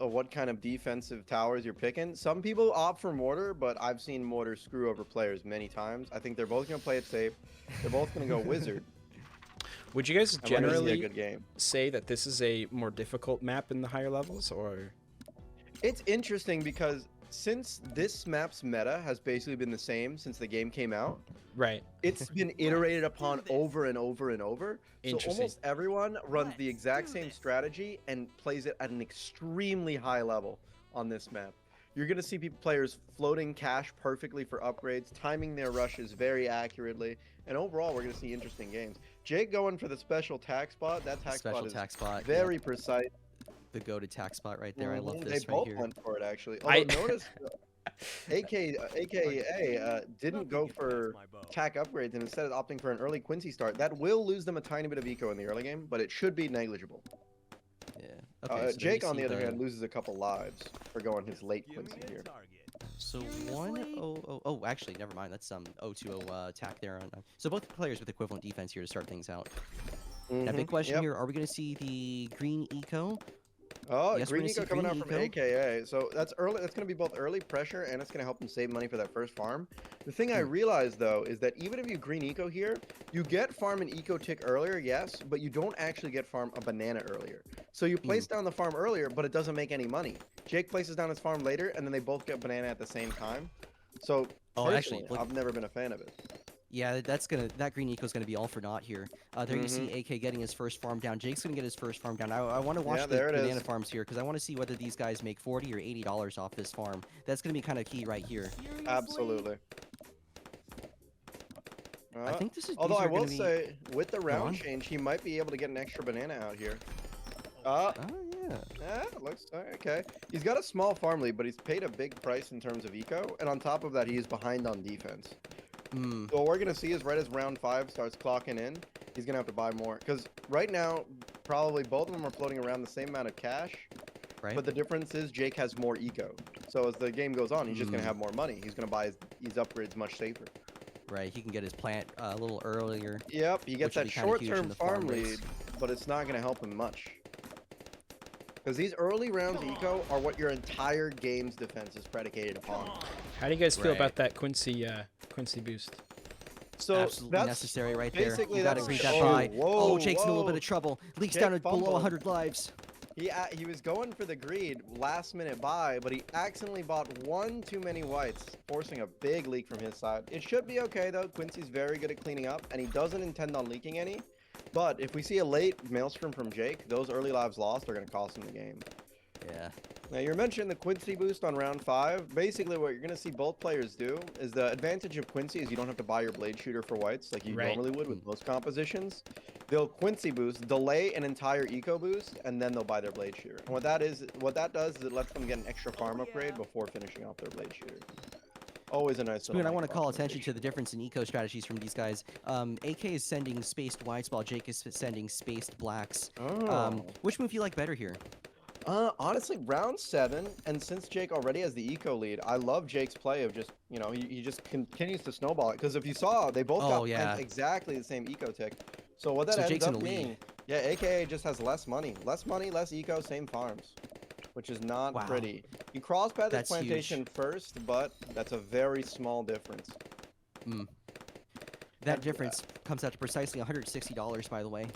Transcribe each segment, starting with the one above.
what kind of defensive towers you're picking. Some people opt for mortar, but I've seen mortar screw over players many times. I think they're both gonna play it safe. They're both gonna go wizard. Would you guys And we're gonna see a generally good game. say that this is a more difficult map in the higher levels, or? It's interesting because since this map's meta has basically been the same since the game came out, Right. it's been iterated upon over and over and over. So Interesting. almost everyone runs the exact same strategy and plays it at an extremely high level on this map. You're going to see players floating cash perfectly for upgrades, timing their rushes very accurately, and overall we're going to see interesting games. Jake going for the special tack spot. That tack Special spot is tack spot, very precise. the go-to tack spot right there. I love They this right both here. went for it actually. Although notice AKA didn't go for tack upgrades and instead of opting for an early Quincy start. That will lose them a tiny bit of eco in the early game, but it should be negligible. Yeah. Okay. So Jake, on the other hand, loses a couple lives for going his late Quincy here. So 1-0-0. Oh, actually, never mind. That's 0-2-0 attack there. So both players with equivalent defense here to start things out. Now, big question here: are we going to see the green eco? Oh, Yes, green we're gonna eco see coming green out from eco. AKA. So that's early. That's going to be both early pressure and it's going to help them save money for that first farm. The thing I realized though is that even if you green eco here, you get farm an eco tick earlier, yes, but you don't actually get farm a banana earlier. So you place down the farm earlier, but it doesn't make any money. Jake places down his farm later, and then they both get banana at the same time. So Actually, personally, I've never been a fan of it. Yeah, that green eco is gonna be all for naught here. There you see AK getting his first farm down. Jake's gonna get his first farm down. I want to watch the banana farms here because I want to see whether these guys make $40 or $80 off this farm. That's gonna be kind of key right here. Absolutely. I think this is. Although I will say, with the round change, he might be able to get an extra banana out here. Oh yeah. Yeah, looks okay. He's got a small farm lead, but he's paid a big price in terms of eco, and on top of that, he is behind on defense. So what we're gonna see is right as round 5 starts clocking in, he's gonna have to buy more. Because right now, probably both of them are floating around the same amount of cash. Right. But the difference is Jake has more eco. So as the game goes on, he's just gonna have more money. He's gonna buy his upgrades much safer. Right. He can get his plant a little earlier. Yep. He gets that short-term farm lead, but it's not gonna help him much. Because these early rounds eco are what your entire game's defense is predicated upon. How do you guys feel about that Quincy boost? So absolutely that's necessary right there. basically You gotta that's read that whoa, by. whoa, Oh, Jake's in a little whoa. bit of trouble. Leaks Jake down to below fumbled. 100 lives. He was going for the greed last minute buy, but he accidentally bought one too many whites, forcing a big leak from his side. It should be okay though. Quincy's very good at cleaning up, and he doesn't intend on leaking any. But if we see a late maelstrom from Jake, those early lives lost are going to cost him the game. Yeah. Now, you're mentioning the Quincy boost on round 5. Basically, what you're going to see both players do is the advantage of Quincy is you don't have to buy your blade shooter for whites like you normally would with most compositions. They'll Quincy boost, delay an entire eco boost, and then they'll buy their blade shooter. And what that does is it lets them get an extra farm upgrade before finishing off their blade shooter. Always a nice Spoon, I want to call attention to the difference in eco strategies from these guys. AK is sending spaced whites while Jake is sending spaced blacks. Which move do you like better here? Honestly, round 7, and since Jake already has the eco lead, I love Jake's play of just, you know, he just continues to snowball it. Because if you saw, they both got exactly the same eco tick. So what that ends up being, AKA just has less money, less eco, same farms, which is not pretty. You cross path the plantation first, but that's a very small difference. That difference comes out to precisely $160, by the way.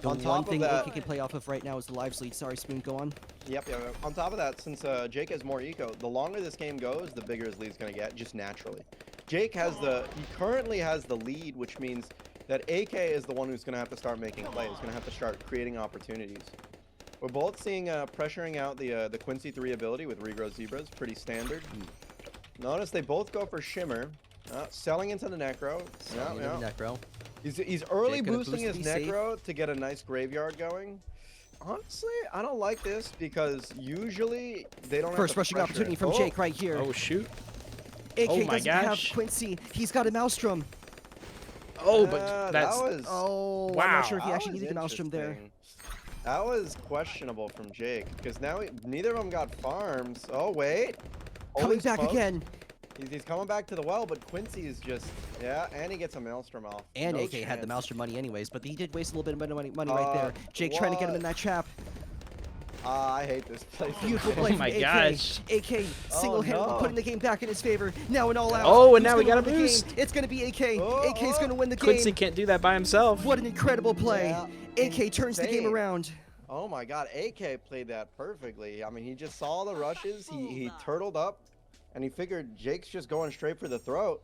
The one thing AK can play off of right now is the lives lead. Sorry, Spoon, go on. Yep. On top of that, since Jake has more eco, the longer this game goes, the bigger his lead's going to get, just naturally. Jake he currently has the lead, which means that AK is the one who's going to have to start making plays, going to have to start creating opportunities. We're both seeing pressuring out the Quincy 3 ability with regrow zebras, pretty standard. Notice they both go for shimmer, selling into the necro. Necro. He's early boosting his necro to get a nice graveyard going. Honestly, I don't like this because usually they don't First rushing opportunity from Jake right here. Oh, shoot. AK doesn't have Quincy. He's got a Maelstrom. Oh, but that's... Oh, wow. I'm not sure if he actually needed a Maelstrom there. That was questionable from Jake because now neither of them got farms. Oh, wait. Coming back again. He's coming back to the well, but Quincy is just, yeah, and he gets a Maelstrom off. And No AK had the chance. Maelstrom money anyways, but he did waste a little bit of money right there. Jake trying to get him in that trap. I hate this play. Beautiful play Oh from my AK. gosh. AK single-handedly no. putting the game back in his favor. Now an all-out. Oh, and Who's now we gonna got a win the boost. game? It's going to be AK. Oh, AK's going to win the game. Quincy can't do that by himself. What an incredible play. Yeah, AK turns the game insane. around. Oh my god, AK played that perfectly. I mean, he just saw the rushes, he turtled up, and he figured Jake's just going straight for the throat.